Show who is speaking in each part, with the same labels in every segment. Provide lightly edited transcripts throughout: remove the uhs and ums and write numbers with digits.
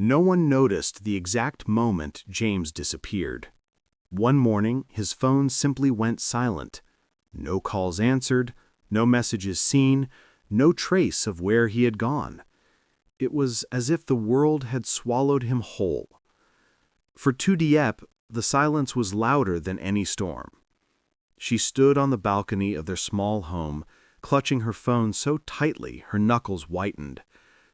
Speaker 1: No one noticed the exact moment James disappeared. One morning, his phone simply went silent. No calls answered, no messages seen, no trace of where he had gone. It was as if the world had swallowed him whole. For Tu Diep, the silence was louder than any storm. She stood on the balcony of their small home, clutching her phone so tightly her knuckles whitened,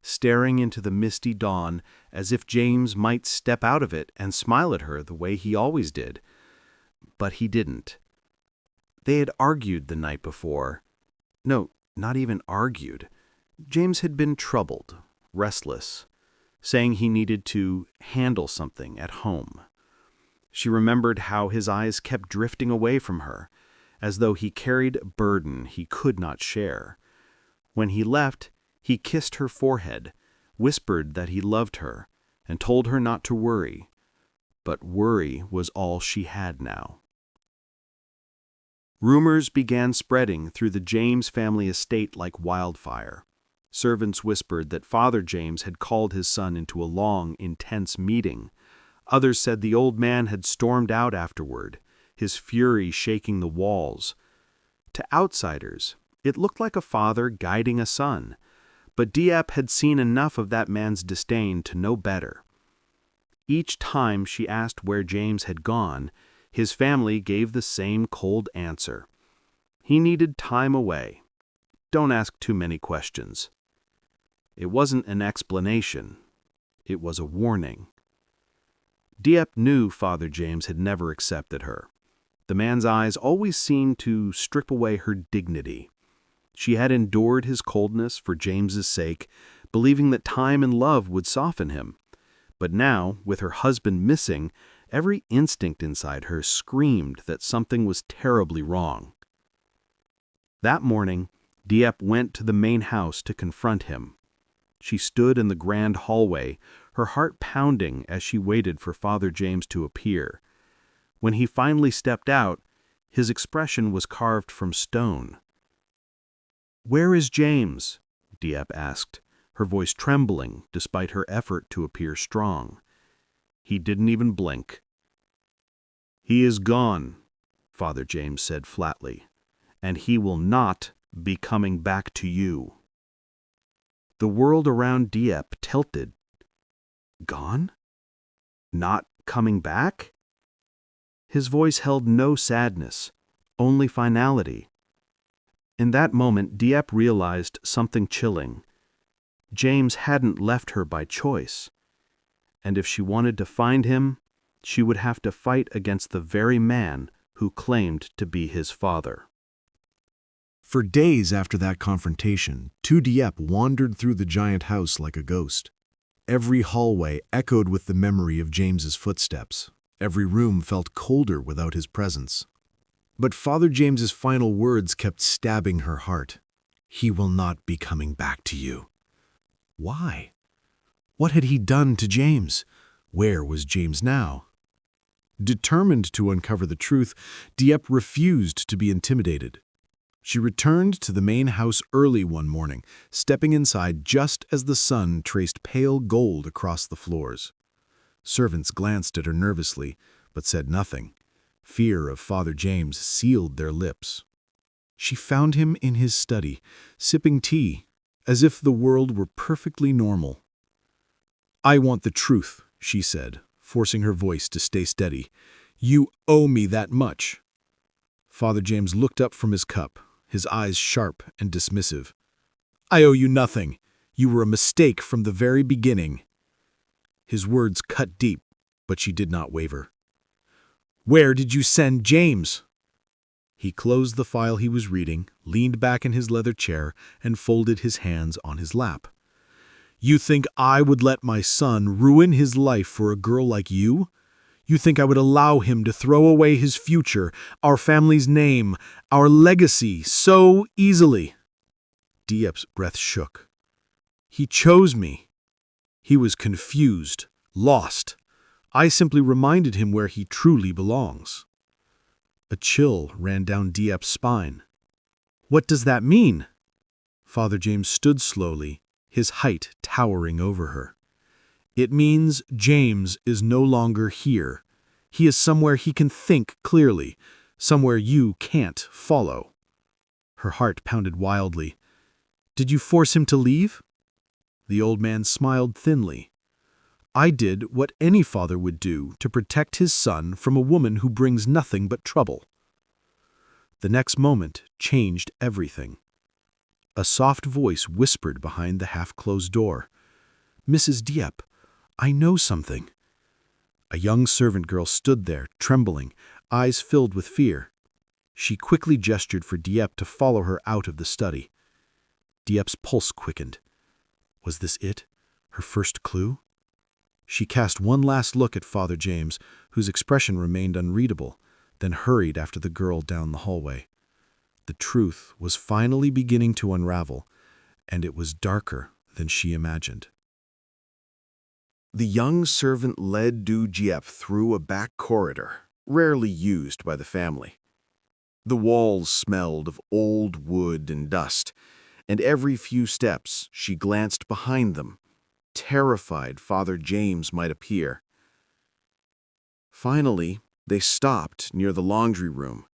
Speaker 1: staring into the misty dawn as if James might step out of it and smile at her the way he always did. But he didn't. They had argued the night before. No, not even argued. James had been troubled, restless, saying he needed to handle something at home. She remembered how his eyes kept drifting away from her, as though he carried a burden he could not share. When he left, he kissed her forehead, whispered that he loved her, and told her not to worry. But worry was all she had now. Rumors began spreading through the James family estate like wildfire. Servants whispered that Father James had called his son into a long, intense meeting. Others said the old man had stormed out afterward, his fury shaking the walls. To outsiders, it looked like a father guiding a son, but Diep had seen enough of that man's disdain to know better. Each time she asked where James had gone, his family gave the same cold answer. He needed time away. Don't ask too many questions. It wasn't an explanation. It was a warning. Diep knew Father James had never accepted her. The man's eyes always seemed to strip away her dignity. She had endured his coldness for James's sake, believing that time and love would soften him. But now, with her husband missing, every instinct inside her screamed that something was terribly wrong. That morning, Diep went to the main house to confront him. She stood in the grand hallway, her heart pounding as she waited for Father James to appear. When he finally stepped out, his expression was carved from stone. "Where is James?" Diep asked, her voice trembling despite her effort to appear strong. He didn't even blink. "He is gone," Father James said flatly, "and he will not be coming back to you." The world around Diep tilted. Gone? Not coming back? His voice held no sadness, only finality. In that moment, Diep realized something chilling. James hadn't left her by choice, and if she wanted to find him, she would have to fight against the very man who claimed to be his father.
Speaker 2: For days after that confrontation, Tu Diep wandered through the giant house like a ghost. Every hallway echoed with the memory of James's footsteps. Every room felt colder without his presence. But Father James's final words kept stabbing her heart. "He will not be coming back to you." Why? What had he done to James? Where was James now? Determined to uncover the truth, Diep refused to be intimidated. She returned to the main house early one morning, stepping inside just as the sun traced pale gold across the floors. Servants glanced at her nervously, but said nothing. Fear of Father James sealed their lips. She found him in his study, sipping tea, as if the world were perfectly normal. "I want the truth," she said, forcing her voice to stay steady. "You owe me that much." Father James looked up from his cup, his eyes sharp and dismissive. "I owe you nothing. You were a mistake from the very beginning." His words cut deep, but she did not waver. "Where did you send James?" He closed the file he was reading, leaned back in his leather chair, and folded his hands on his lap. "You think I would let my son ruin his life for a girl like you? You think I would allow him to throw away his future, our family's name, our legacy, so easily?" Diep's breath shook. "He chose me." He was confused, lost. I simply reminded him where he truly belongs. A chill ran down Diep's spine. "What does that mean?" Father James stood slowly, his height towering over her. It means James is no longer here. He is somewhere he can think clearly, somewhere you can't follow." Her heart pounded wildly. "Did you force him to leave?" The old man smiled thinly. "I did what any father would do to protect his son from a woman who brings nothing but trouble." The next moment changed everything. A soft voice whispered behind the half-closed door. "Mrs. Diep, I know something." A young servant girl stood there, trembling, eyes filled with fear. She quickly gestured for Diep to follow her out of the study. Diep's pulse quickened. Was this it? Her first clue? She cast one last look at Father James, whose expression remained unreadable, then hurried after the girl down the hallway. The truth was finally beginning to unravel, and it was darker than she imagined. The young servant led Tu Diep through a back corridor, rarely used by the family. The walls smelled of old wood and dust, and every few steps she glanced behind them, terrified Father James might appear. Finally, they stopped near the laundry room,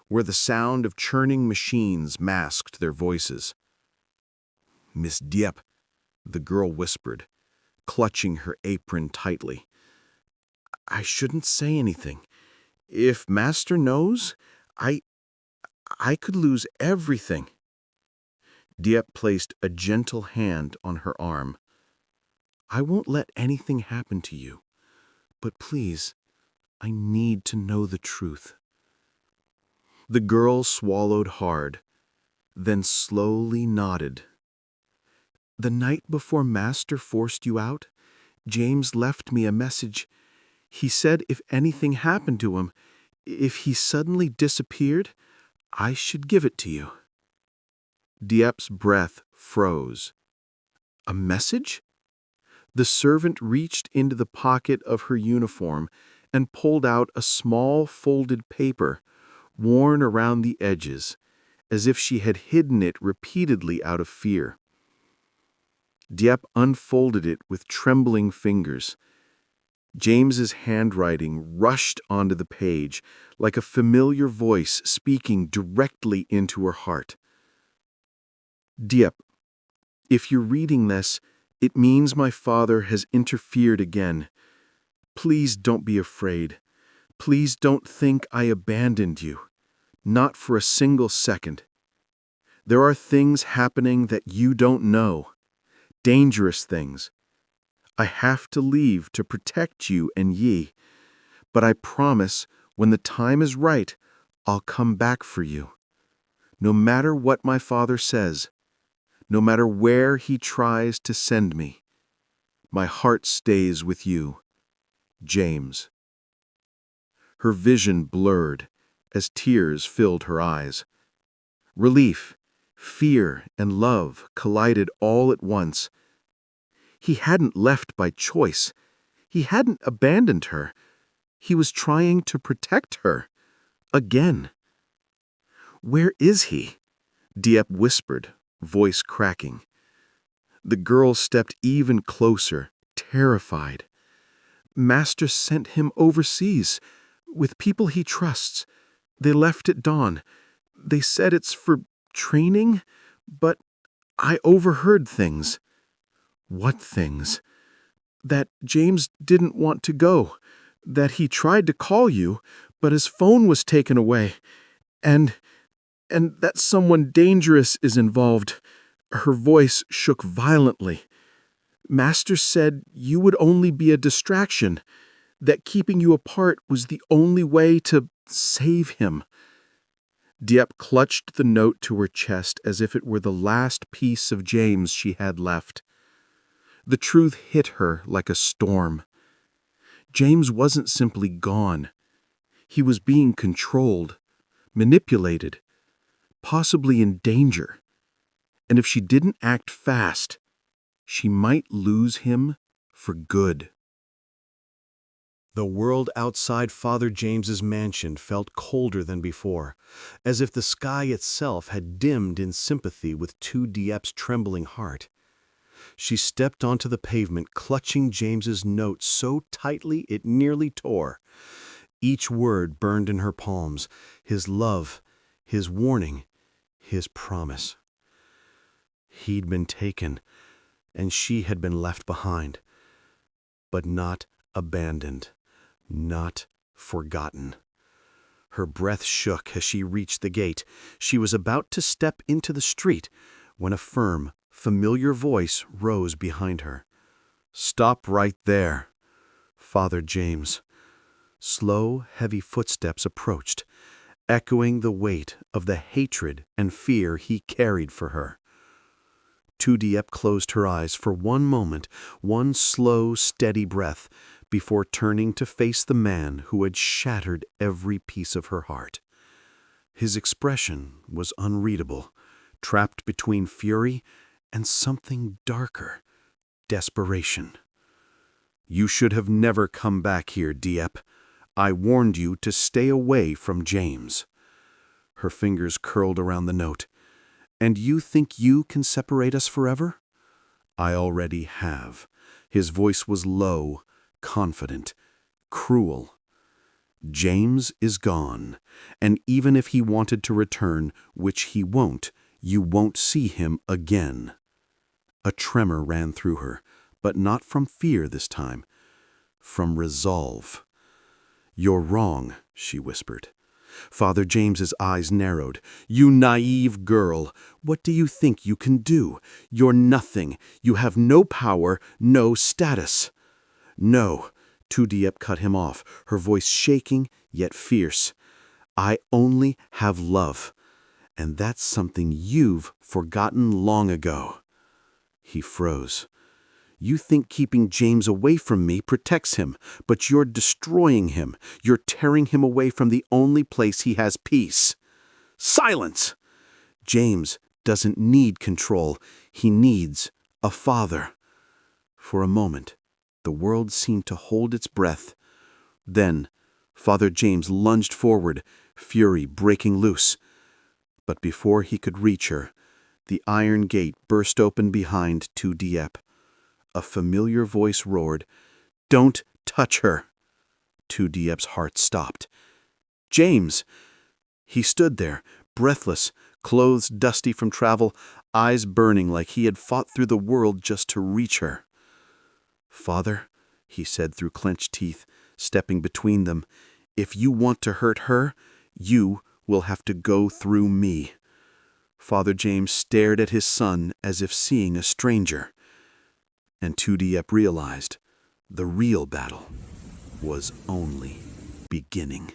Speaker 2: where the sound of churning machines masked their voices. "Miss Diep," the girl whispered, clutching her apron tightly. "I shouldn't say anything. If Master knows, I could lose everything." Diep placed a gentle hand on her arm. "I won't let anything happen to you, but please, I need to know the truth." The girl swallowed hard, then slowly nodded. "The night before Master forced you out, James left me a message. He said if anything happened to him, if he suddenly disappeared, I should give it to you." Diep's breath froze. A message? The servant reached into the pocket of her uniform and pulled out a small folded paper, worn around the edges, as if she had hidden it repeatedly out of fear. Diep unfolded it with trembling fingers. James's handwriting rushed onto the page, like a familiar voice speaking directly into her heart. "Diep, if you're reading this, it means my father has interfered again. Please don't be afraid. Please don't think I abandoned you. Not for a single second. There are things happening that you don't know. Dangerous things. I have to leave to protect you and ye. But I promise when the time is right, I'll come back for you. No matter what my father says, no matter where he tries to send me, my heart stays with you. James." Her vision blurred as tears filled her eyes. Relief, fear, and love collided all at once. He hadn't left by choice. He hadn't abandoned her. He was trying to protect her. Again. "Where is he?" Diep whispered, voice cracking. The girl stepped even closer, terrified. "Master sent him overseas, with people he trusts. They left at dawn. They said it's for training, but I overheard things." "What things?" "That James didn't want to go. That he tried to call you, but his phone was taken away. And that someone dangerous is involved." Her voice shook violently. "Master said you would only be a distraction, that keeping you apart was the only way to save him." Diep clutched the note to her chest as if it were the last piece of James she had left. The truth hit her like a storm. James wasn't simply gone. He was being controlled, manipulated, possibly in danger. And if she didn't act fast, she might lose him for good. The world outside Father James's mansion felt colder than before, as if the sky itself had dimmed in sympathy with Tu Diep's trembling heart. She stepped onto the pavement, clutching James's note so tightly it nearly tore. Each word burned in her palms, his love, his warning, his promise. He'd been taken, and she had been left behind, but not abandoned, not forgotten. Her breath shook as she reached the gate. She was about to step into the street when a firm, familiar voice rose behind her. "Stop right there, Father James." Slow, heavy footsteps approached, echoing the weight of the hatred and fear he carried for her. Tu Diep closed her eyes for one moment, one slow, steady breath, before turning to face the man who had shattered every piece of her heart. His expression was unreadable, trapped between fury and something darker, desperation. "You should have never come back here, Diep. I warned you to stay away from James." Her fingers curled around the note. "And you think you can separate us forever?" "I already have." His voice was low, confident, cruel. "James is gone, and even if he wanted to return, which he won't, you won't see him again." A tremor ran through her, but not from fear this time, from resolve. "You're wrong," she whispered. Father James's eyes narrowed. "You naive girl, what do you think you can do? You're nothing. You have no power, no status." "No," Tu Diep cut him off, her voice shaking yet fierce. "I only have love, and that's something you've forgotten long ago." He froze. "You think keeping James away from me protects him, but you're destroying him. You're tearing him away from the only place he has peace." "Silence!" "James doesn't need control. He needs a father." For a moment, the world seemed to hold its breath. Then, Father James lunged forward, fury breaking loose. But before he could reach her, the iron gate burst open behind Tu Diep. A familiar voice roared, "Don't touch her!" Tu Diep's heart stopped. "James!" He stood there, breathless, clothes dusty from travel, eyes burning like he had fought through the world just to reach her. "Father," he said through clenched teeth, stepping between them, "if you want to hurt her, you will have to go through me." Father James stared at his son as if seeing a stranger. And Tu Diep realized the real battle was only beginning.